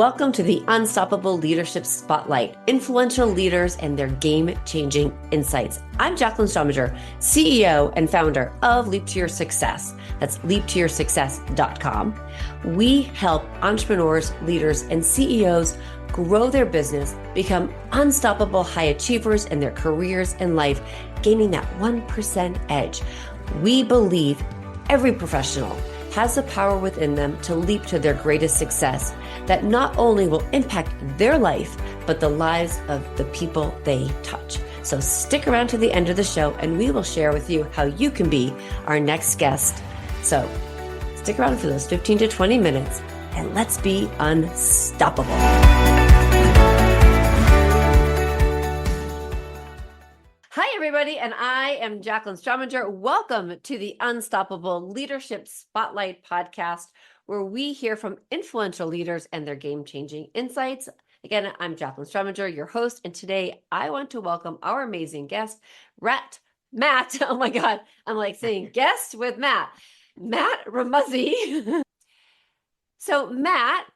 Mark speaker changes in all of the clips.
Speaker 1: Welcome to the Unstoppable Leadership Spotlight, influential leaders and their game-changing insights. I'm Jaclyn, CEO and founder of Leap to Your Success. That's leaptoyoursuccess.com. We help entrepreneurs, leaders, and CEOs grow their business, become unstoppable high achievers in their careers and life, gaining that 1% edge. We believe every professional has the power within them to leap to their greatest success that not only will impact their life, but the lives of the people they touch. So stick around to the end of the show and we will share with you how you can be our next guest. So stick around for those 15 to 20 minutes and let's be unstoppable. Hi, everybody, and I am Jaclyn Strominger. Welcome to the Unstoppable Leadership Spotlight podcast, where we hear from influential leaders and their game-changing insights. Again, I'm Jaclyn Strominger, your host, and today I want to welcome our amazing guest, Matt. Oh my God, I'm like saying guest with Matt Remuzzi. So Matt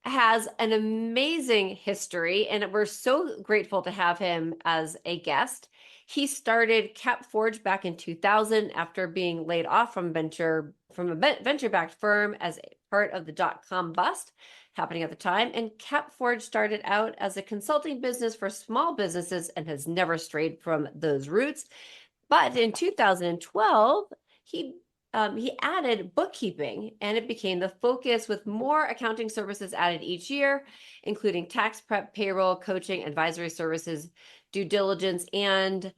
Speaker 1: has an amazing history, and we're so grateful to have him as a guest. He started CapForge back in 2000 after being laid off from a venture-backed firm as part of the dot-com bust happening at the time. And CapForge started out as a consulting business for small businesses and has never strayed from those roots. But in 2012, he added bookkeeping, and it became the focus with more accounting services added each year, including tax prep, payroll, coaching, advisory services, due diligence, and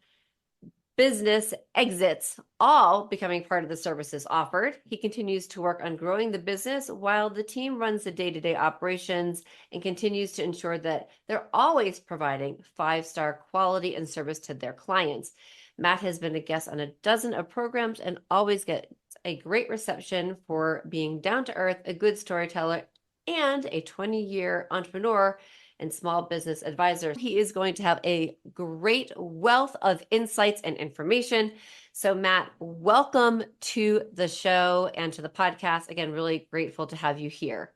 Speaker 1: business exits, all becoming part of the services offered. He continues to work on growing the business while the team runs the day-to-day operations and continues to ensure that they're always providing 5-star quality and service to their clients. Matt has been a guest on a dozen of programs and always gets a great reception for being down to earth, a good storyteller, and a 20-year entrepreneur and small business advisor. He is going to have a great wealth of insights and information. So Matt, welcome to the show and to the podcast. Again, really grateful to have you here.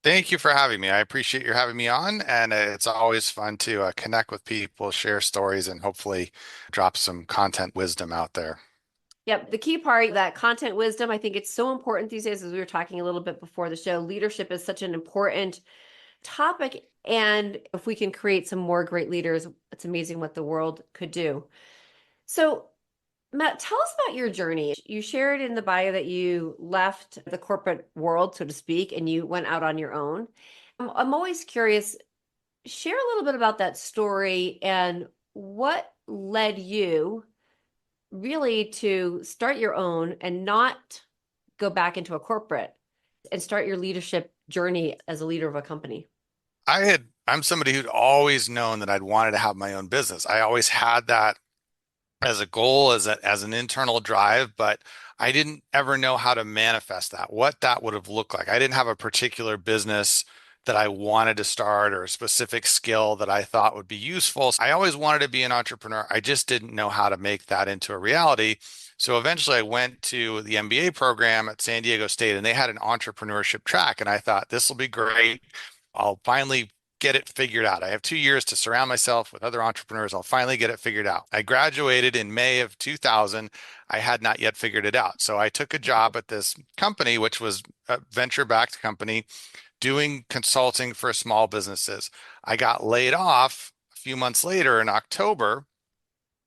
Speaker 2: Thank you for having me. I appreciate you having me on, and it's always fun to connect with people, share stories, and hopefully drop some content wisdom out there.
Speaker 1: Yep. The key part, that content wisdom, I think it's so important these days, as we were talking a little bit before the show. Leadership is such an important topic. And if we can create some more great leaders, it's amazing what the world could do. So Matt, tell us about your journey. You shared in the bio that you left the corporate world, so to speak, and you went out on your own. I'm always curious, share a little bit about that story and what led you really to start your own and not go back into a corporate and start your leadership journey as a leader of a company.
Speaker 2: I'm somebody who'd always known that I'd wanted to have my own business. I always had that as a goal, as an internal drive, but I didn't ever know how to manifest that, what that would have looked like. I didn't have a particular business that I wanted to start or a specific skill that I thought would be useful. I always wanted to be an entrepreneur. I just didn't know how to make that into a reality. So eventually I went to the MBA program at San Diego State, and they had an entrepreneurship track. And I thought, this will be great. I'll finally get it figured out. I have 2 years to surround myself with other entrepreneurs. I'll finally get it figured out. I graduated in May of 2000. I had not yet figured it out. So I took a job at this company, which was a venture-backed company, doing consulting for small businesses. I got laid off a few months later in October.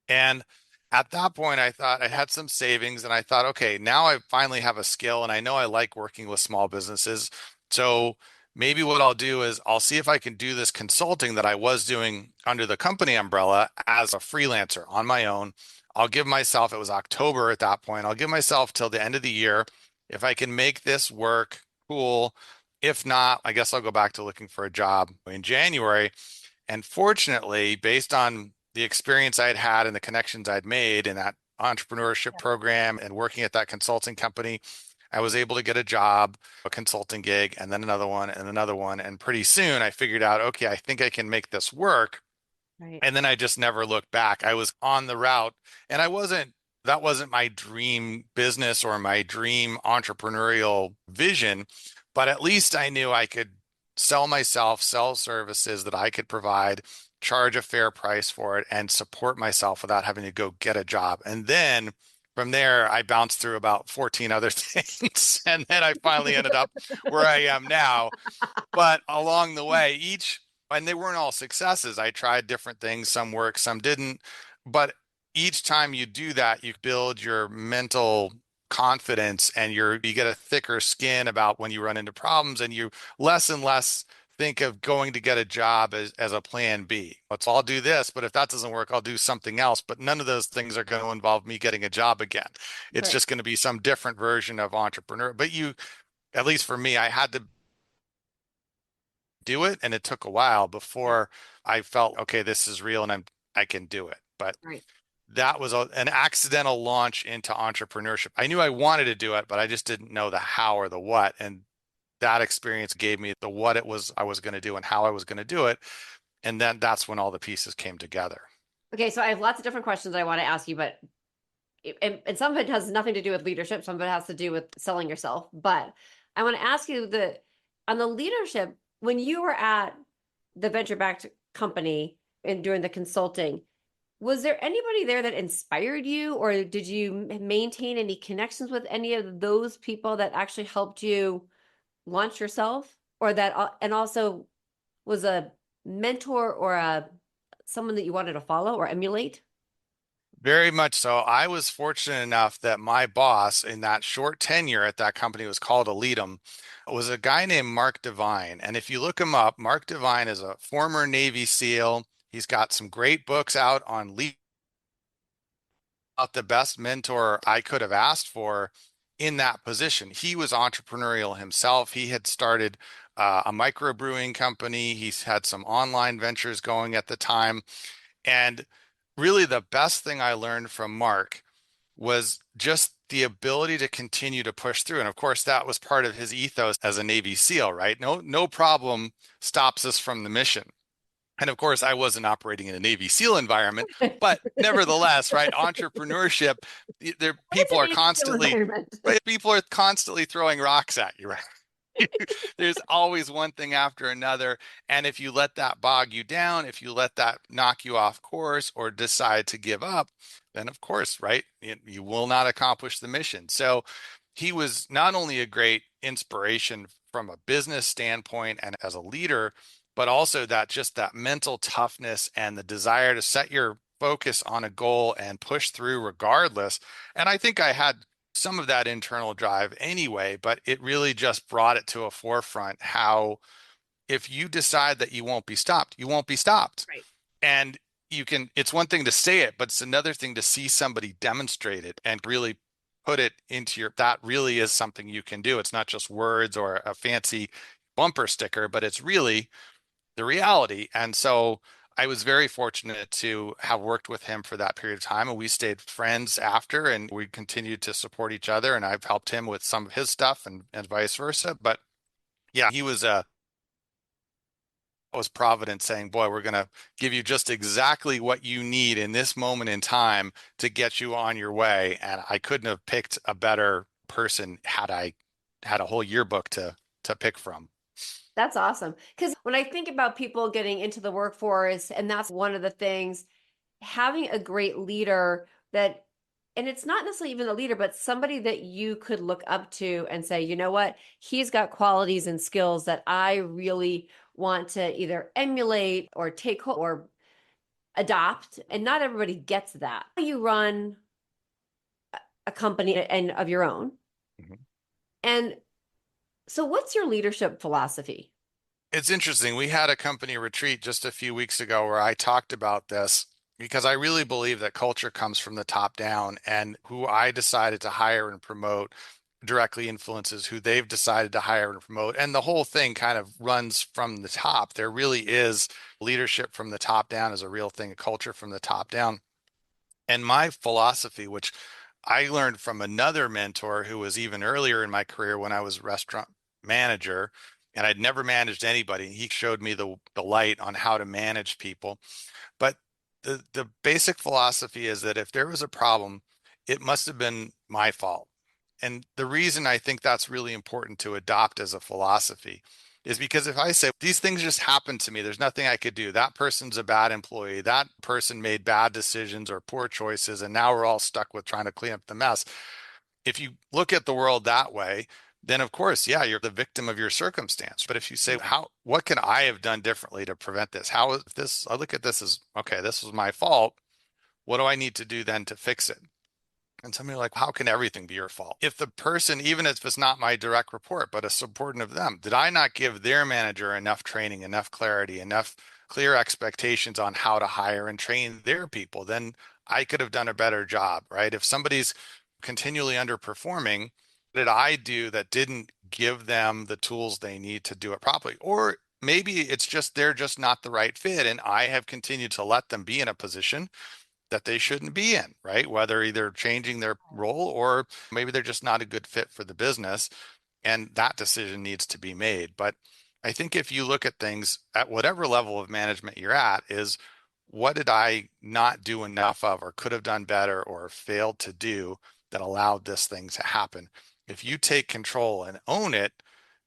Speaker 2: And at that point, I thought I had some savings and I thought, okay, now I finally have a skill and I know I like working with small businesses. So maybe what I'll do is I'll see if I can do this consulting that I was doing under the company umbrella as a freelancer on my own. I'll give myself, it was October at that point, I'll give myself till the end of the year. If I can make this work, cool. If not, I guess I'll go back to looking for a job in January. And fortunately, based on the experience I'd had and the connections I'd made in that entrepreneurship program and working at that consulting company, I was able to get a job, a consulting gig, and then another one and another one. And pretty soon I figured out, okay, I think I can make this work.
Speaker 1: Right.
Speaker 2: And then I just never looked back. I was on the route, and that wasn't my dream business or my dream entrepreneurial vision, but at least I knew I could sell myself, sell services that I could provide, charge a fair price for it, and support myself without having to go get a job. And then from there, I bounced through about 14 other things. And then I finally ended up where I am now. But along the way, and they weren't all successes. I tried different things, some worked, some didn't. But each time you do that, you build your mental confidence and you get a thicker skin about when you run into problems, and you less and less think of going to get a job as a plan B. Let's all do this, but if that doesn't work, I'll do something else. But none of those things are going to involve me getting a job again. It's
Speaker 1: Right.
Speaker 2: just going to be some different version of entrepreneur. But at least for me, I had to do it, and it took a while
Speaker 1: Yeah.
Speaker 2: before I felt, okay, this is real and I can do it. But
Speaker 1: Right.
Speaker 2: that was an accidental launch into entrepreneurship. I knew I wanted to do it, but I just didn't know the how or the what. And that experience gave me the what it was I was going to do and how I was going to do it. And then that's when all the pieces came together.
Speaker 1: Okay, so I have lots of different questions I want to ask you, but and some of it has nothing to do with leadership, some of it has to do with selling yourself. But I want to ask you on the leadership, when you were at the venture-backed company and doing the consulting, was there anybody there that inspired you, or did you maintain any connections with any of those people that actually helped you launch yourself, or that and also was a mentor or a someone that you wanted to follow or emulate?
Speaker 2: Very much so. I was fortunate enough that my boss in that short tenure at that company was called to lead him was a guy named Mark Devine. And if you look him up, Mark Devine is a former Navy SEAL. He's got some great books out on leadership, the best mentor I could have asked for in that position. He was entrepreneurial himself. He had started a microbrewing company. He's had some online ventures going at the time. And really, the best thing I learned from Mark was just the ability to continue to push through. And of course, that was part of his ethos as a Navy SEAL, right? No problem stops us from the mission. And of course, I wasn't operating in a Navy SEAL environment, but nevertheless, right, entrepreneurship,
Speaker 1: It's a Navy SEAL environment.
Speaker 2: people are constantly throwing rocks at you, right? There's always one thing after another. And if you let that bog you down, if you let that knock you off course or decide to give up, then of course, right, you will not accomplish the mission. So he was not only a great inspiration from a business standpoint and as a leader, but also that mental toughness and the desire to set your focus on a goal and push through regardless. And I think I had some of that internal drive anyway, but it really just brought it to a forefront how if you decide that you won't be stopped, you won't be stopped.
Speaker 1: Right.
Speaker 2: And it's one thing to say it, but it's another thing to see somebody demonstrate it and really put it into that really is something you can do. It's not just words or a fancy bumper sticker, but it's really the reality. And so I was very fortunate to have worked with him for that period of time, and we stayed friends after, and we continued to support each other. And I've helped him with some of his stuff, and vice versa. But yeah, he was Providence saying, "Boy, we're going to give you just exactly what you need in this moment in time to get you on your way." And I couldn't have picked a better person had I had a whole yearbook to pick from.
Speaker 1: That's awesome. Because when I think about people getting into the workforce, and that's one of the things, having a great leader that, and it's not necessarily even a leader, but somebody that you could look up to and say, you know what, he's got qualities and skills that I really want to either emulate or take or adopt. And not everybody gets that. You run a company and of your own.
Speaker 2: Mhm.
Speaker 1: And so what's your leadership philosophy?
Speaker 2: It's interesting. We had a company retreat just a few weeks ago where I talked about this because I really believe that culture comes from the top down, and who I decided to hire and promote directly influences who they've decided to hire and promote. And the whole thing kind of runs from the top. There really is leadership from the top down is a real thing, a culture from the top down. And my philosophy, which I learned from another mentor who was even earlier in my career when I was a restaurant manager, and I'd never managed anybody. He showed me the light on how to manage people. But the basic philosophy is that if there was a problem, it must have been my fault. And the reason I think that's really important to adopt as a philosophy is because if I say these things just happened to me, there's nothing I could do. That person's a bad employee. That person made bad decisions or poor choices, and now we're all stuck with trying to clean up the mess. If you look at the world that way, then of course, yeah, you're the victim of your circumstance. But if you say, what can I have done differently to prevent this? How is this? I look at this as, okay, this was my fault. What do I need to do then to fix it? And some people are like, how can everything be your fault? If the person, even if it's not my direct report, but a subordinate of them, did I not give their manager enough training, enough clarity, enough clear expectations on how to hire and train their people? Then I could have done a better job, right? If somebody's continually underperforming, what did I do that didn't give them the tools they need to do it properly? Or maybe it's just they're just not the right fit, and I have continued to let them be in a position that they shouldn't be in, right? Whether either changing their role or maybe they're just not a good fit for the business, and that decision needs to be made. But I think if you look at things at whatever level of management you're at, is what did I not do enough of or could have done better or failed to do that allowed this thing to happen? If you take control and own it,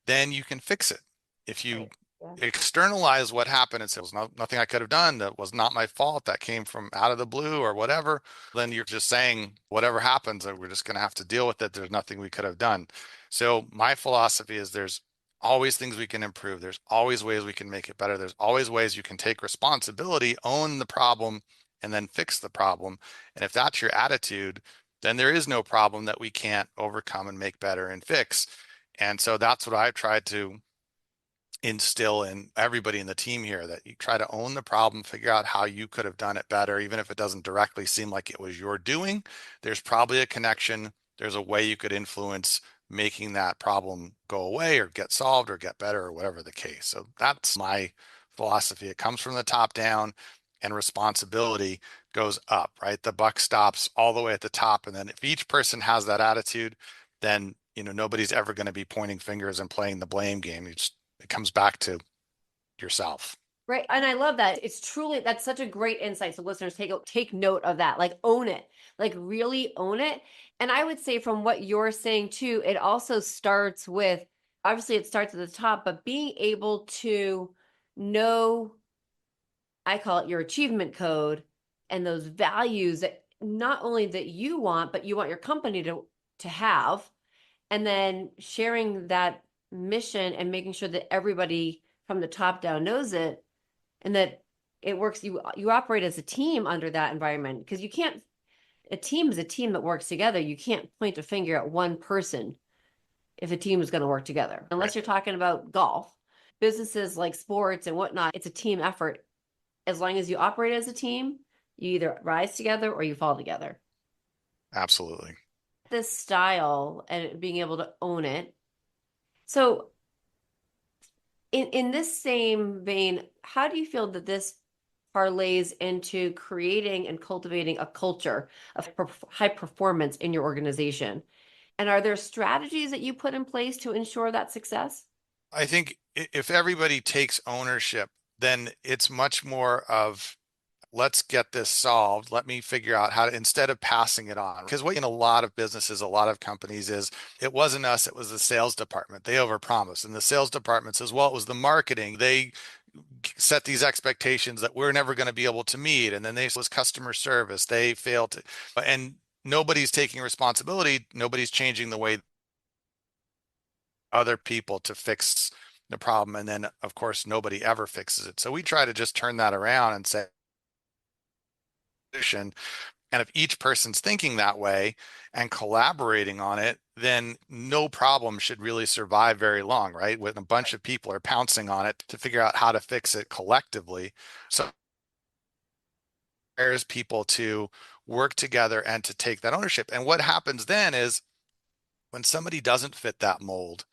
Speaker 2: then you can fix it. If you
Speaker 1: Right. Yeah.
Speaker 2: externalize what happened and say, it was nothing I could have done, that was not my fault, that came from out of the blue or whatever, then you're just saying whatever happens, we're just going to have to deal with it. There's nothing we could have done. So my philosophy is there's always things we can improve. There's always ways we can make it better. There's always ways you can take responsibility, own the problem, and then fix the problem. And if that's your attitude, then there is no problem that we can't overcome and make better and fix. And so that's what I've tried to instill in everybody in the team here, that you try to own the problem, figure out how you could have done it better, even if it doesn't directly seem like it was your doing. There's probably a connection. There's a way you could influence making that problem go away or get solved or get better or whatever the case. So that's my philosophy. It comes from the top down, and responsibility goes up, right? The buck stops all the way at the top. And then if each person has that attitude, then nobody's ever going to be pointing fingers and playing the blame game. It comes back to yourself.
Speaker 1: Right. And I love that. It's truly, that's such a great insight. So listeners, take note of that. Like own it. Like really own it. And I would say from what you're saying too, it also starts with, obviously it starts at the top, but being able to know, I call it your achievement code, and those values that not only that you want, but you want your company to have, and then sharing that mission and making sure that everybody from the top down knows it, and that it works. You operate as a team under that environment, because you can't, a team is a team that works together. You can't point a finger at one person if a team is going to work together,
Speaker 2: Right.
Speaker 1: unless you're talking about golf. Businesses like sports and whatnot, it's a team effort. As long as you operate as a team, you either rise together or you fall together.
Speaker 2: Absolutely.
Speaker 1: This style and being able to own it. So in this same vein, how do you feel that this parlays into creating and cultivating a culture of high performance in your organization? And are there strategies that you put in place to ensure that success?
Speaker 2: I think if everybody takes ownership, then it's much more of, let's get this solved. Let me figure out how to, instead of passing it on. Because what in a lot of businesses, a lot of companies is, it wasn't us, it was the sales department. They overpromised. And the sales department says, well, it was the marketing. They set these expectations that we're never going to be able to meet. And then they was customer service. They failed to, and nobody's taking responsibility. Nobody's changing the way other people to fix the problem. And then of course, nobody ever fixes it. So we try to just turn that around and say, and if each person's thinking that way and collaborating on it, then no problem should really survive very long, right? When a bunch of people are pouncing on it to figure out how to fix it collectively. So there's people to work together and to take that ownership. And what happens then is when somebody doesn't fit that mold,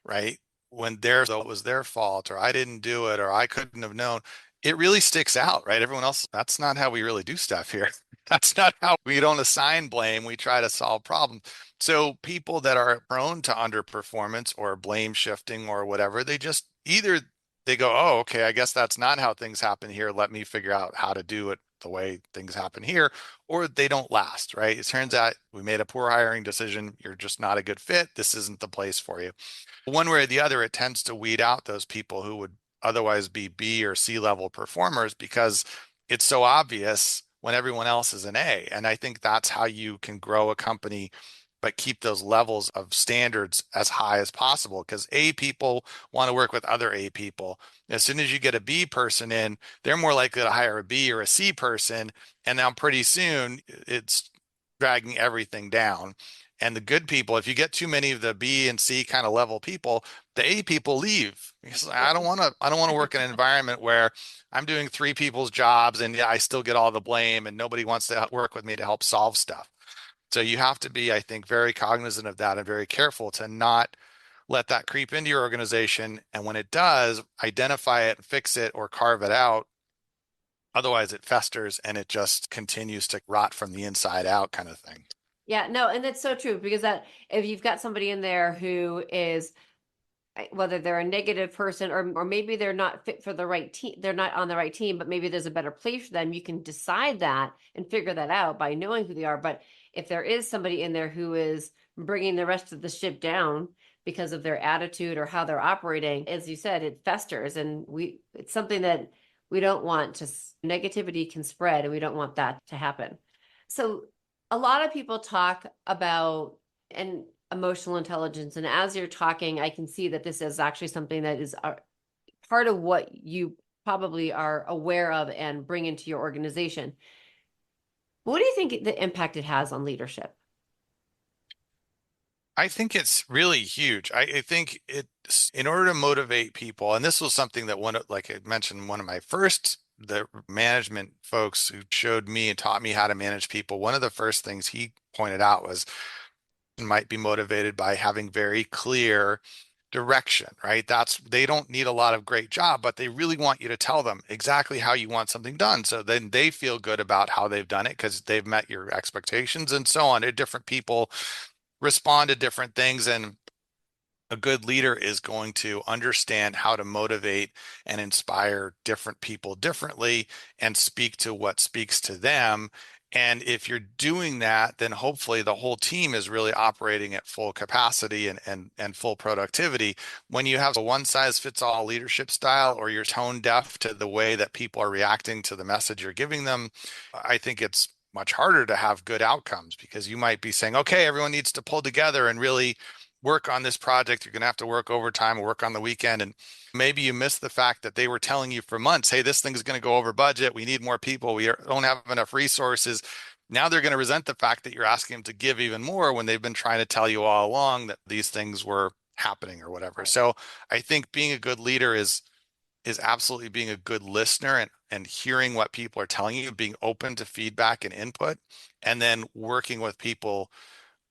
Speaker 2: right? When there's, oh, it was their fault, or I didn't do it, or I couldn't have known, it really sticks out, right? Everyone else, that's not how we really do stuff here. That's not how we don't assign blame. We try to solve problems. So people that are prone to underperformance or blame shifting or whatever, they just either they go, oh, okay, I guess that's not how things happen here. Let me figure out how to do it the way things happen here, or they don't last, right? It turns out we made a poor hiring decision. You're just not a good fit. This isn't the place for you. One way or the other, it tends to weed out those people who would otherwise be B or C level performers because it's so obvious when everyone else is an A. And I think that's how you can grow a company, but keep those levels of standards as high as possible because A people want to work with other A people. As soon as you get a B person in, they're more likely to hire a B or a C person. And now pretty soon it's dragging everything down. And the good people, if you get too many of the B and C kind of level people, the A people leave. Because I don't want to work in an environment where I'm doing three people's jobs and yeah, I still get all the blame and nobody wants to work with me to help solve stuff. So you have to be, I think, very cognizant of that and very careful to not let that creep into your organization. And when it does, identify it, fix it, or carve it out. Otherwise, it festers and it just continues to rot from the inside out, kind of thing.
Speaker 1: Yeah, no, and that's so true because that if you've got somebody in there who is whether they're a negative person or maybe they're not fit for the right team, they're not on the right team, but maybe there's a better place for them, you can decide that and figure that out by knowing who they are. But if there is somebody in there who is bringing the rest of the ship down because of their attitude or how they're operating, as you said, it festers and it's something that we don't want to, negativity can spread and we don't want that to happen. So a lot of people talk about and emotional intelligence. And as you're talking, I can see that this is actually something that is part of what you probably are aware of and bring into your organization. What do you think the impact it has on leadership?
Speaker 2: I think it's really huge. I think it's in order to motivate people, and this was something that like I mentioned, one of my first the management folks who showed me and taught me how to manage people. One of the first things he pointed out was might be motivated by having very clear direction, right? They don't need a lot of great job, but they really want you to tell them exactly how you want something done. So then they feel good about how they've done it because they've met your expectations and so on. Different people respond to different things. And a good leader is going to understand how to motivate and inspire different people differently and speak to what speaks to them. And if you're doing that, then hopefully the whole team is really operating at full capacity and full productivity. When you have a one size fits all leadership style or you're tone deaf to the way that people are reacting to the message you're giving them, I think it's much harder to have good outcomes because you might be saying, okay, everyone needs to pull together and really work on this project. You're going to have to work overtime or work on the weekend. And maybe you miss the fact that they were telling you for months, hey, this thing's going to go over budget. We need more people. We don't have enough resources. Now they're going to resent the fact that you're asking them to give even more when they've been trying to tell you all along that these things were happening or whatever. So I think being a good leader is absolutely being a good listener and hearing what people are telling you, being open to feedback and input, and then working with people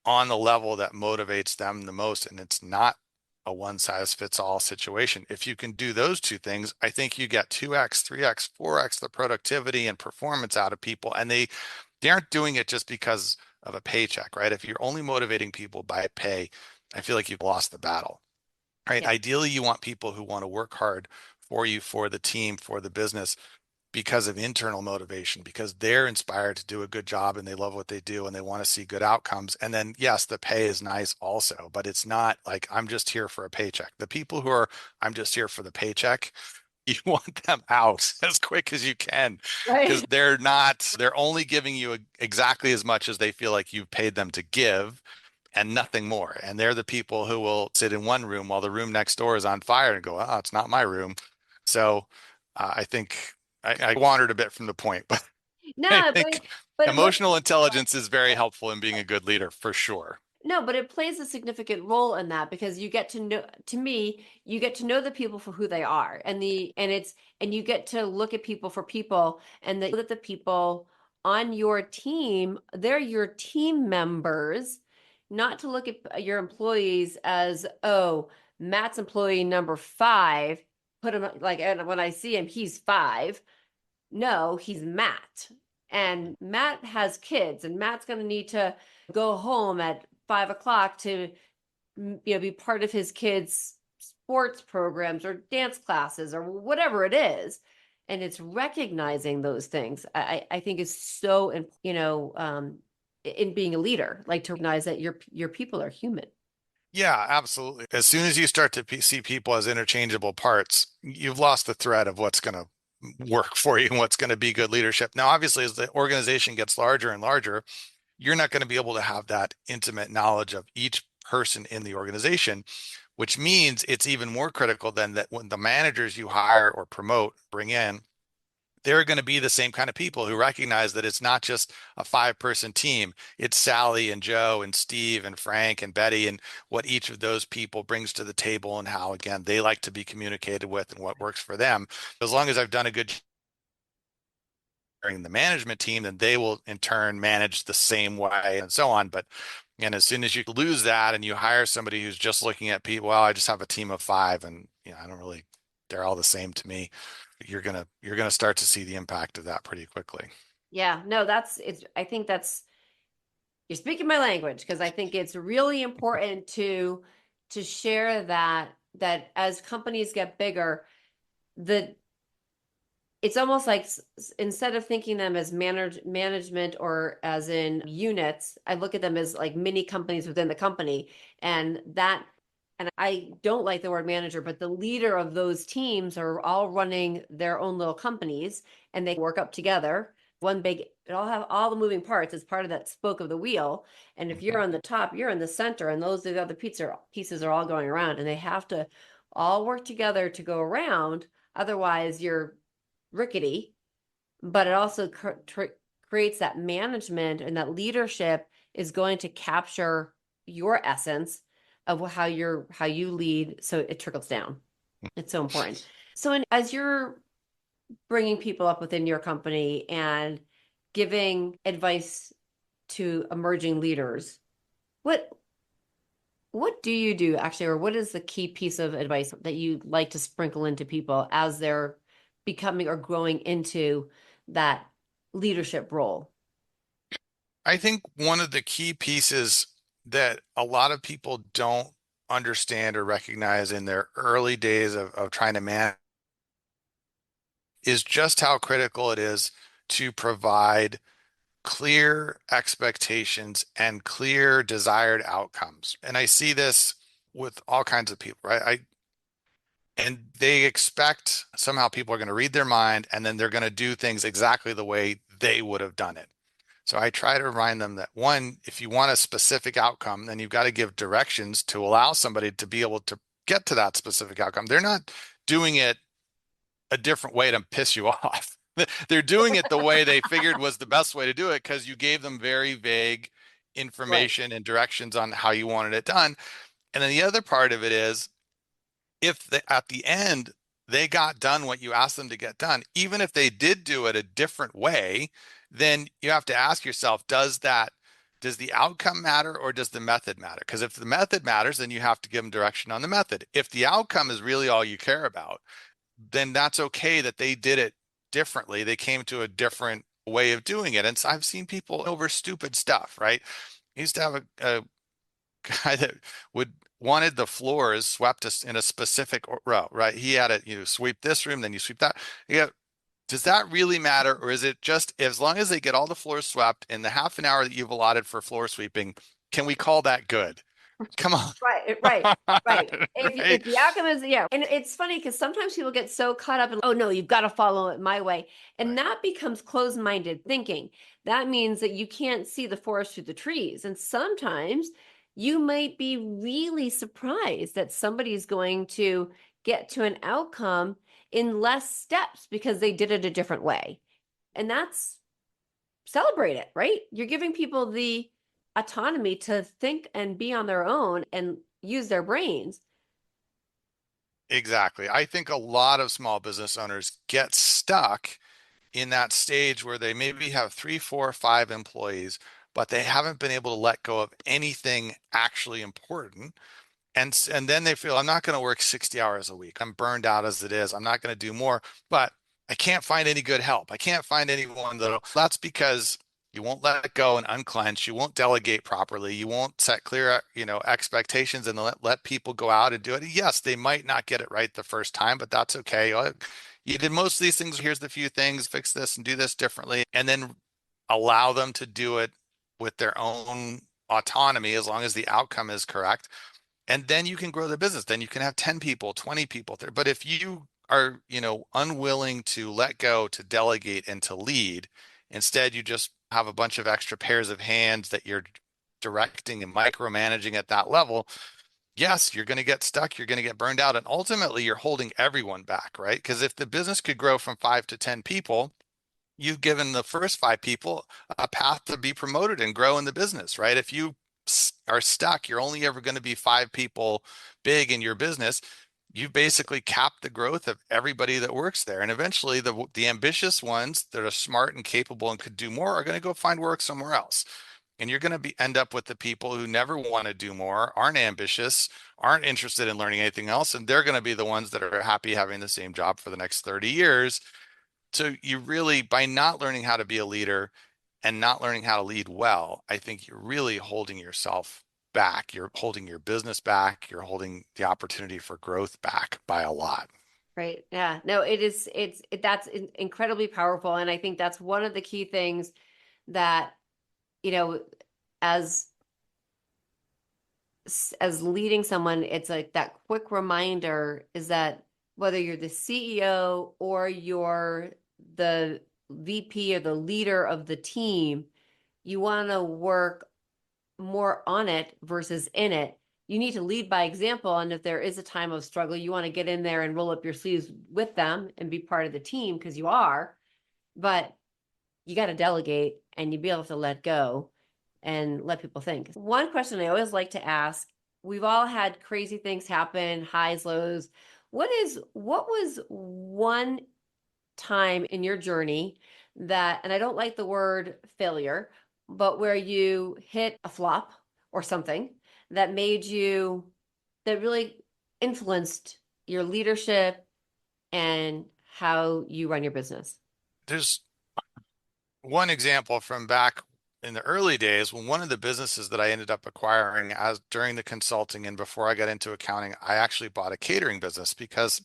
Speaker 2: on the level that motivates them the most. And it's not a one size fits all situation. If you can do those two things, I think you get 2x, 3x, 4x the productivity and performance out of people. And they aren't doing it just because of a paycheck, right? If you're only motivating people by pay, I feel like you've lost the battle, right?
Speaker 1: Yeah.
Speaker 2: Ideally, you want people who want to work hard for you, for the team, for the business because of internal motivation, because they're inspired to do a good job and they love what they do and they want to see good outcomes. And then, yes, the pay is nice also, but it's not like I'm just here for a paycheck. The people who are, I'm just here for the paycheck, you want them out as quick as you can because
Speaker 1: Right.
Speaker 2: they're only giving you exactly as much as they feel like you've paid them to give and nothing more. And they're the people who will sit in one room while the room next door is on fire and go, oh, it's not my room. So I think I wandered a bit from the point, but I
Speaker 1: No,
Speaker 2: think
Speaker 1: but what
Speaker 2: emotional intelligence is very helpful in being a good leader for sure.
Speaker 1: no, but it plays a significant role in that because you get to know, to me, you get to know the people for who they are and you get to look at people for people and that the people on your team, they're your team members, not to look at your employees as, oh, Matt's employee number five, put him like, and when I see him, he's five. No, he's Matt. And Matt has kids, and Matt's going to need to go home at 5 o'clock to, be part of his kids' sports programs or dance classes or whatever it is. And it's recognizing those things. I think is so, in being a leader, like to recognize that your people are human.
Speaker 2: Yeah, absolutely. As soon as you start to see people as interchangeable parts, you've lost the thread of what's going to work for you and what's going to be good leadership. Now, obviously, as the organization gets larger and larger, you're not going to be able to have that intimate knowledge of each person in the organization, which means it's even more critical than that when the managers you hire or promote, bring in, they're going to be the same kind of people who recognize that it's not just a 5-person team. It's Sally and Joe and Steve and Frank and Betty and what each of those people brings to the table and how, again, they like to be communicated with and what works for them. As long as I've done a good the management team, then they will in turn manage the same way and so on. But and as soon as you lose that and you hire somebody who's just looking at people, well, I just have a team of 5 and I don't really, they're all the same to me. You're gonna start to see the impact of that pretty quickly.
Speaker 1: Yeah, no, I think that's, you're speaking my language, because I think it's really important to share that as companies get bigger, the it's almost like instead of thinking them as management or as in units, I look at them as like mini companies within the company. And I don't like the word manager, but the leader of those teams are all running their own little companies, and they work up together. It all have all the moving parts as part of that spoke of the wheel. And if you're
Speaker 2: Mhm.
Speaker 1: on the top, you're in the center, and those the other pieces are all going around, and they have to all work together to go around. Otherwise, you're rickety. But it also creates that management, and that leadership is going to capture your essence of how you lead, so it trickles down. It's so important. So as you're bringing people up within your company and giving advice to emerging leaders, what what do you do actually, or what is the key piece of advice that you like to sprinkle into people as they're becoming or growing into that leadership role?
Speaker 2: I think one of the key pieces that a lot of people don't understand or recognize in their early days of trying to manage is just how critical it is to provide clear expectations and clear desired outcomes. And I see this with all kinds of people, right? And they expect somehow people are going to read their mind and then they're going to do things exactly the way they would have done it. So I try to remind them that one, if you want a specific outcome, then you've got to give directions to allow somebody to be able to get to that specific outcome. They're not doing it a different way to piss you off. They're doing it the way they figured was the best way to do it because you gave them very vague
Speaker 1: Right.
Speaker 2: information and directions on how you wanted it done. And then the other part of it is if at the end they got done what you asked them to get done, even if they did do it a different way, then you have to ask yourself, does the outcome matter or does the method matter? Because if the method matters, then you have to give them direction on the method. If the outcome is really all you care about, then that's okay that they did it differently. They came to a different way of doing it. And so I've seen people over stupid stuff, right? I used to have a guy that would wanted the floors swept in a specific row, right? He had it, you sweep this room, then you sweep that. Yeah. Does that really matter? Or is it just as long as they get all the floors swept in the half an hour that you've allotted for floor sweeping, can we call that good? Come on.
Speaker 1: Right.
Speaker 2: Right?
Speaker 1: If the outcome is, yeah, and it's funny because sometimes people get so caught up in, oh no, you've got to follow it my way, and
Speaker 2: Right.
Speaker 1: that becomes closed-minded thinking. That means that you can't see the forest through the trees, and sometimes you might be really surprised that somebody's going to get to an outcome in less steps because they did it a different way, and that's celebrate it, right? You're giving people the autonomy to think and be on their own and use their brains.
Speaker 2: Exactly. I think a lot of small business owners get stuck in that stage where they maybe have 3, 4, 5 employees, but they haven't been able to let go of anything actually important. And then they feel I'm not going to work 60 hours a week. I'm burned out as it is. I'm not going to do more, but I can't find any good help. I can't find anyone that'll. That's because You won't let go and unclench. You won't delegate properly. You won't set clear, expectations and let people go out and do it. Yes, they might not get it right the first time, but that's okay. You did most of these things. Here's the few things, fix this and do this differently, and then allow them to do it with their own autonomy as long as the outcome is correct. And then you can grow the business. Then you can have 10 people, 20 people there. But if you are, unwilling to let go, to delegate and to lead, instead you just have a bunch of extra pairs of hands that you're directing and micromanaging at that level. Yes, you're going to get stuck, you're going to get burned out, and ultimately you're holding everyone back, right? Because if the business could grow from 5 to 10 people, you've given the first 5 people a path to be promoted and grow in the business, right? If you are stuck, you're only ever going to be 5 people big in your business. You've basically capped the growth of everybody that works there. And eventually the ambitious ones that are smart and capable and could do more are going to go find work somewhere else. And you're going to end up with the people who never want to do more, aren't ambitious, aren't interested in learning anything else. And they're going to be the ones that are happy having the same job for the next 30 years. So you really, by not learning how to be a leader and not learning how to lead well, I think you're really holding yourself back. You're holding your business back. You're holding the opportunity for growth back by a lot.
Speaker 1: Right. Yeah. No, that's incredibly powerful. And I think that's one of the key things that, you know, as as leading someone, it's like that quick reminder is that whether you're the CEO or you're the VP or the leader of the team, you want to work more on it versus in it. You need to lead by example. And if there is a time of struggle, you want to get in there and roll up your sleeves with them and be part of the team because you are. But you got to delegate and you be able to let go and let people think. One question I always like to ask, we've all had crazy things happen, highs, lows. What was one time in your journey that, and I don't like the word failure, but where you hit a flop or something that made you, that really influenced your leadership and how you run your business?
Speaker 2: There's one example from back in the early days when one of the businesses that I ended up acquiring as during the consulting and before I got into accounting, I actually bought a catering business because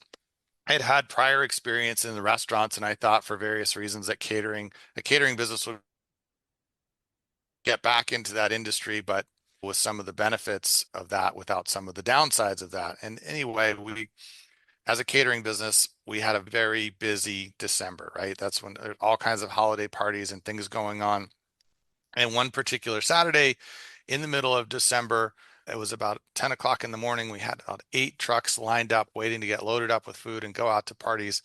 Speaker 2: I had had prior experience in the restaurants and I thought for various reasons that a catering business would get back into that industry, but with some of the benefits of that without some of the downsides of that. And anyway, as a catering business, we had a very busy December, right? That's when there are all kinds of holiday parties and things going on. And one particular Saturday in the middle of December, it was about 10 o'clock in the morning. We had about 8 trucks lined up waiting to get loaded up with food and go out to parties.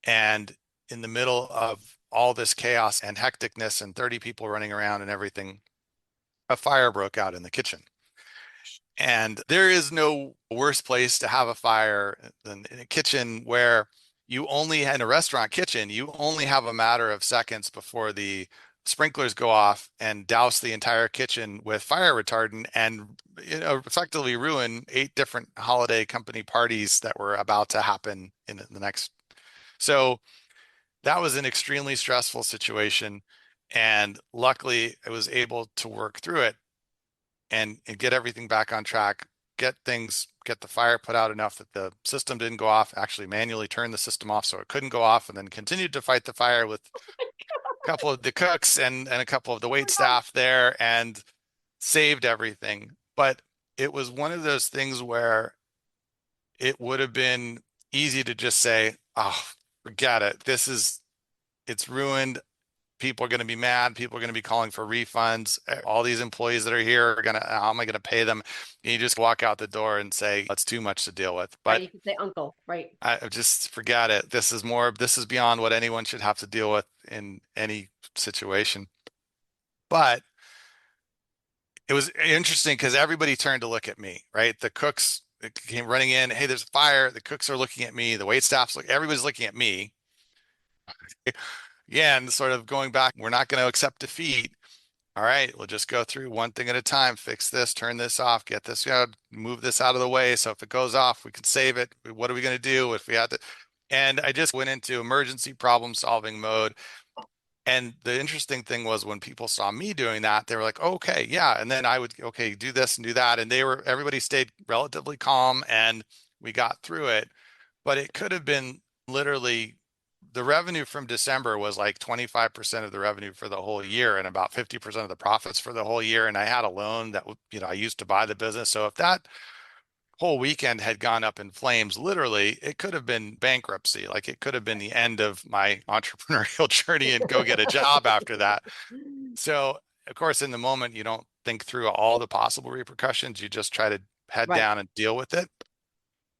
Speaker 2: And in the middle of all this chaos and hecticness and 30 people running around and everything, a fire broke out in the kitchen. And there is no worse place to have a fire than in a kitchen where you only, in a restaurant kitchen, you only have a matter of seconds before the sprinklers go off and douse the entire kitchen with fire retardant and effectively ruin 8 different holiday company parties that were about to happen in the next. So that was an extremely stressful situation. And luckily, I was able to work through it and get everything back on track, get the fire put out enough that the system didn't go off, actually manually turn the system off so it couldn't go off, and then continued to fight the fire with a couple of the cooks and a couple of the wait staff there and saved everything. But it was one of those things where it would have been easy to just say, oh, forget it. It's ruined. People are going to be mad. People are going to be calling for refunds. All these employees that are here are going to, how am I going to pay them? And you just walk out the door and say, that's too much to deal with.
Speaker 1: Right.
Speaker 2: But
Speaker 1: You could say uncle, right?
Speaker 2: I just forget it. This is beyond what anyone should have to deal with in any situation. But it was interesting because everybody turned to look at me, right? The cooks came running in. Hey, there's a fire. The cooks are looking at me. The wait staff's everybody's looking at me. Yeah, and sort of going back, we're not going to accept defeat. All right, we'll just go through one thing at a time, fix this, turn this off, get this out, move this out of the way. So if it goes off, we can save it. What are we going to do if we have to? And I just went into emergency problem solving mode. And the interesting thing was when people saw me doing that, they were like, okay, yeah. And then I would, okay, do this and do that. And everybody stayed relatively calm and we got through it. But it could have been literally the revenue from December was like 25% of the revenue for the whole year and about 50% of the profits for the whole year. And I had a loan that, I used to buy the business. So if that whole weekend had gone up in flames, literally, it could have been bankruptcy. Like it could have been the end of my entrepreneurial journey and go get a job after that. So, of course, in the moment, you don't think through all the possible repercussions. You just try to head
Speaker 1: Right.
Speaker 2: down and deal with it.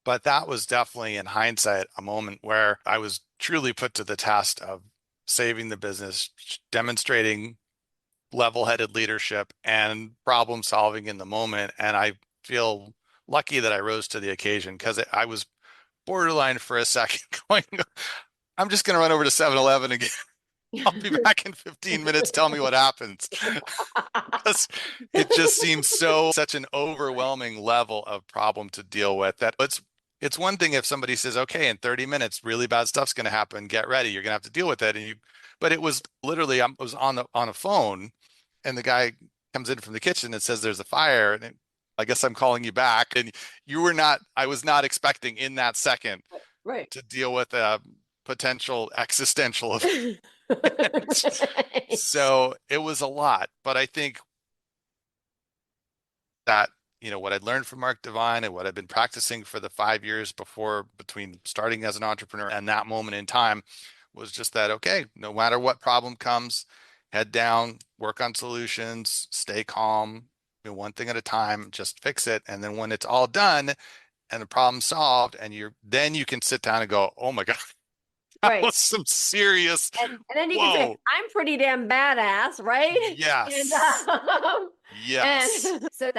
Speaker 2: But that was definitely, in hindsight, a moment where I was truly put to the test of saving the business, demonstrating level-headed leadership and problem solving in the moment. And I feel lucky that I rose to the occasion because I was borderline for a second going, I'm just going to run over to 7-Eleven and I'll be back in 15 minutes. Tell me what happens. Because it just seems such an overwhelming level of problem to deal with that it's one thing if somebody says, okay, in 30 minutes, really bad stuff's going to happen. Get ready. You're going to have to deal with it. But it was literally, I was on a phone and the guy comes in from the kitchen and says, there's a fire. And I guess I'm calling you back. And I was not expecting in that second
Speaker 1: Right.
Speaker 2: to deal with a potential existential event. So it was a lot, but I think that, what I'd learned from Mark Divine and what I'd been practicing for the 5 years before between starting as an entrepreneur and that moment in time was just that, okay, no matter what problem comes, head down, work on solutions, stay calm, one thing at a time, just fix it. And then when it's all done and the problem solved, and then you can sit down and go, oh my God, that
Speaker 1: Right.
Speaker 2: was some serious,
Speaker 1: And then you can say,
Speaker 2: whoa,
Speaker 1: I'm pretty damn badass, right? And
Speaker 2: yes, yes.
Speaker 1: and so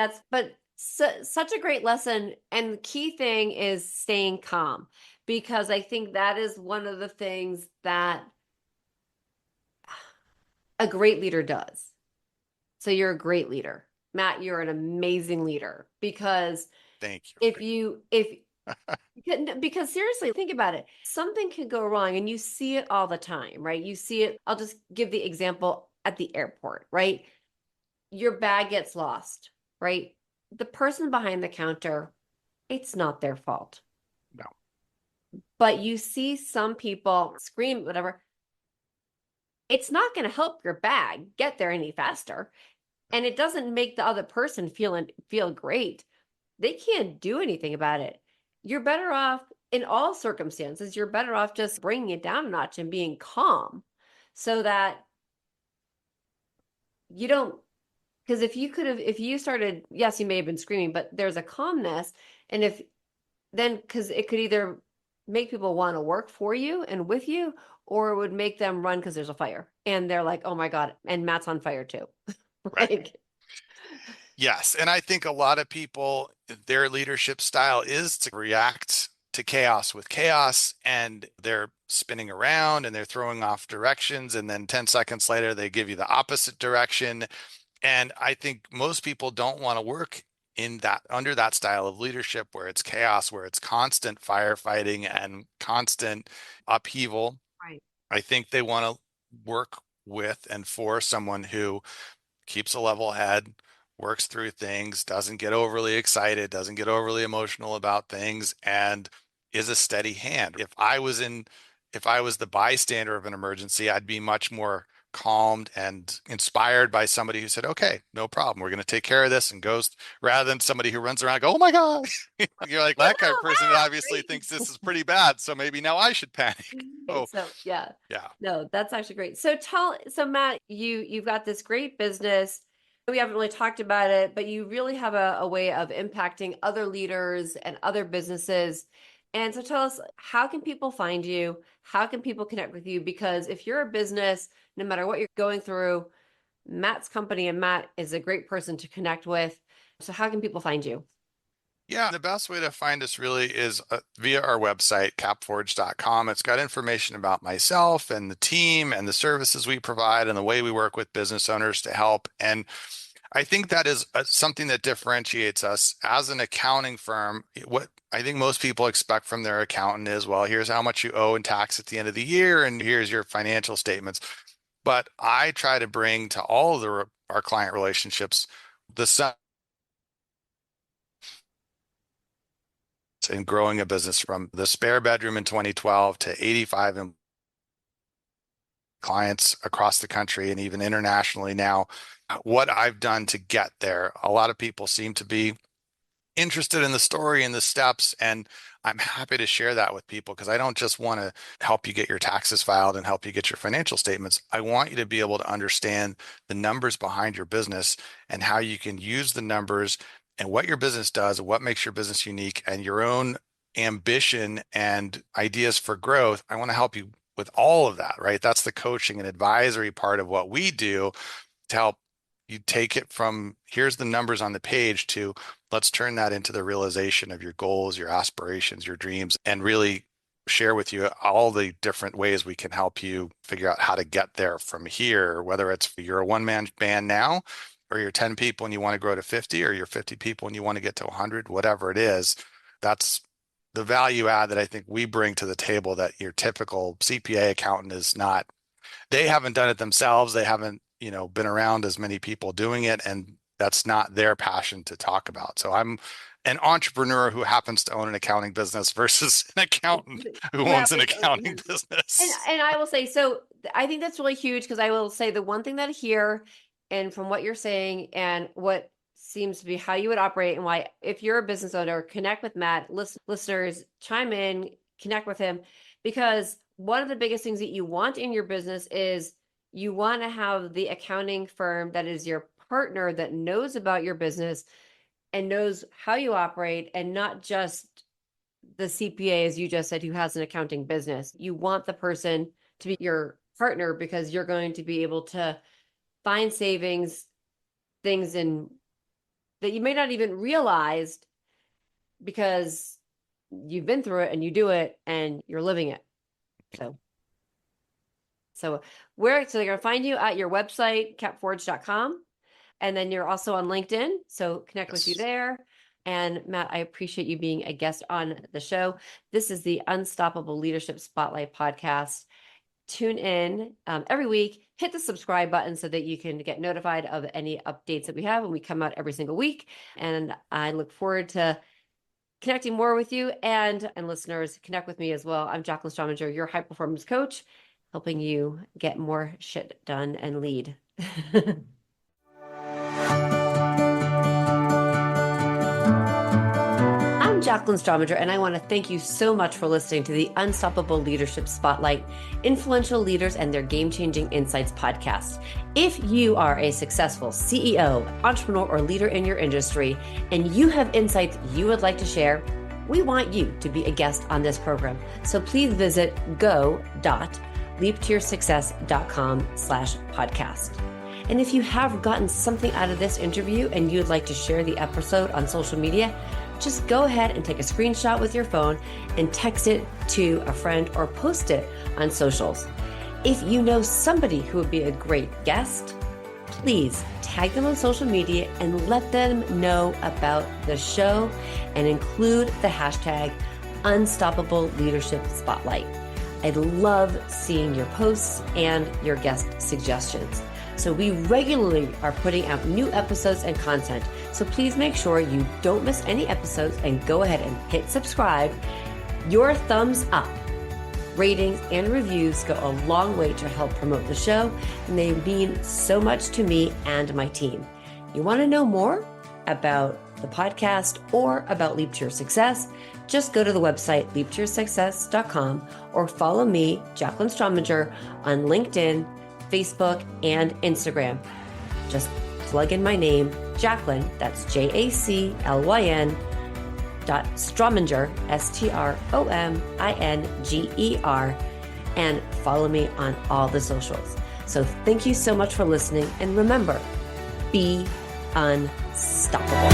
Speaker 1: such a great lesson. And the key thing is staying calm, because I think that is one of the things that a great leader does. So you're a great leader. Matt, you're an amazing leader, because
Speaker 2: Thank
Speaker 1: if you if because seriously, think about it. Something can go wrong and you see it all the time, right? You see it. I'll just give the example at the airport, right? Your bag gets lost, right? The person behind the counter, it's not their fault.
Speaker 2: you.
Speaker 1: But you see some people scream, whatever. It's not going to help your bag get there any faster. And it doesn't make the other person feel great. They can't do anything about it. You're better off in all circumstances. You're better off just bringing it down a notch and being calm, so that you don't, because if you started, yes, you may have been screaming, but there's a calmness. And because it could either make people want to work for you and with you, or it would make them run because there's a fire and they're like, oh my God, and Matt's on fire too.
Speaker 2: Right.
Speaker 1: Like,
Speaker 2: Yes. And I think a lot of people, their leadership style is to react to chaos with chaos, and they're spinning around and they're throwing off directions. And then 10 seconds later, they give you the opposite direction. And I think most people don't want to work under that style of leadership where it's chaos, where it's constant firefighting and constant upheaval.
Speaker 1: right.
Speaker 2: I think they want to work with and for someone who keeps a level head, works through things, doesn't get overly excited, doesn't get overly emotional about things, and is a steady hand. If I was the bystander of an emergency, I'd be much more calmed and inspired by somebody who said, okay, no problem. We're going to take care of this and goes rather than somebody who runs around and go, oh my God. You're like,
Speaker 1: You
Speaker 2: that kind of
Speaker 1: know,
Speaker 2: person
Speaker 1: Matt,
Speaker 2: obviously thinks
Speaker 1: right?
Speaker 2: this is pretty bad. So maybe now I should panic. Oh,
Speaker 1: So yeah,
Speaker 2: yeah.
Speaker 1: no, that's actually great. So Matt, you've got this great business. We haven't really talked about it, but you really have a way of impacting other leaders and other businesses. And so tell us, how can people find you? How can people connect with you? Because if you're a business, no matter what you're going through, Matt's company and Matt is a great person to connect with. So how can people find you?
Speaker 2: Yeah, the best way to find us really is via our website, capforge.com. It's got information about myself and the team and the services we provide and the way we work with business owners to help. And I think that is something that differentiates us as an accounting firm. What I think most people expect from their accountant is, well, here's how much you owe in tax at the end of the year, and here's your financial statements. But I try to bring to all of our client relationships the sun in growing a business from the spare bedroom in 2012 to 85 clients across the country and even internationally now. What I've done to get there, a lot of people seem to be interested in the story and the steps, and I'm happy to share that with people because I don't just want to help you get your taxes filed and help you get your financial statements. I want you to be able to understand the numbers behind your business and how you can use the numbers and what your business does, what makes your business unique, and your own ambition and ideas for growth. I want to help you with all of that, right? That's the coaching and advisory part of what we do to help you take it from here's the numbers on the page to let's turn that into the realization of your goals, your aspirations, your dreams, and really share with you all the different ways we can help you figure out how to get there from here, whether it's you're a one-man band now, or you're 10 people and you want to grow to 50, or you're 50 people and you want to get to 100, whatever it is. That's the value add that I think we bring to the table that your typical CPA accountant is not. They haven't done it themselves. They haven't, been around as many people doing it, and that's not their passion to talk about. So I'm an entrepreneur who happens to own an accounting business versus an accountant who owns an accounting business.
Speaker 1: And I will say, so I think that's really huge because I will say the one thing that I hear, and from what you're saying and what seems to be how you would operate, and why, if you're a business owner, connect with Matt. Listeners, chime in, connect with him, because one of the biggest things that you want in your business is you want to have the accounting firm that is your partner that knows about your business and knows how you operate, and not just the CPA, as you just said, who has an accounting business. You want the person to be your partner because you're going to be able to find savings, things in that you may not even realize because you've been through it and you do it and you're living it. So they're going to find you at your website, CapForge.com. And then you're also on LinkedIn. So connect with you there. And Matt, I appreciate you being a guest on the show. This is the Unstoppable Leadership Spotlight podcast. Tune in every week, hit the subscribe button so that you can get notified of any updates that we have when we come out every single week. And I look forward to connecting more with you, and listeners, connect with me as well. I'm Jaclyn Strominger, your high performance coach, helping you get more shit done and lead. I'm Jaclyn Strominger, and I want to thank you so much for listening to the Unstoppable Leadership Spotlight, Influential Leaders and Their Game-Changing Insights podcast. If you are a successful CEO, entrepreneur, or leader in your industry, and you have insights you would like to share, we want you to be a guest on this program. So please visit go.leaptoyoursuccess.com/podcast. And if you have gotten something out of this interview and you'd like to share the episode on social media, just go ahead and take a screenshot with your phone and text it to a friend or post it on socials. If you know somebody who would be a great guest, please tag them on social media and let them know about the show and include the hashtag Unstoppable Leadership Spotlight. I love seeing your posts and your guest suggestions. So we regularly are putting out new episodes and content. So please make sure you don't miss any episodes and go ahead and hit subscribe. Your thumbs up, ratings, and reviews go a long way to help promote the show, and they mean so much to me and my team. You want to know more about the podcast or about Leap to Your Success? Just go to the website leaptoyoursuccess.com or follow me, Jaclyn Strominger, on LinkedIn, Facebook, and Instagram. Just plug in my name, Jaclyn, that's Jaclyn Strominger, Strominger, and follow me on all the socials. So thank you so much for listening, and remember, be unstoppable.